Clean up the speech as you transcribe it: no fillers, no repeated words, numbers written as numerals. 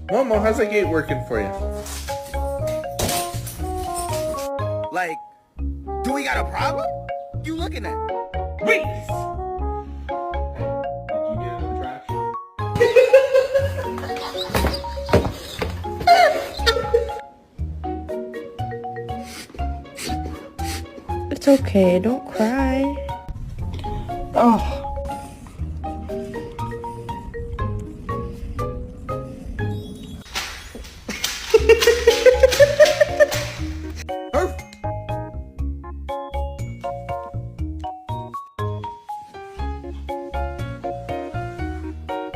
Momo, how's that gate working for you? Like, do we got a problem? You looking at? Wait! Did you get it in the trash? It's okay, don't cry. Oh,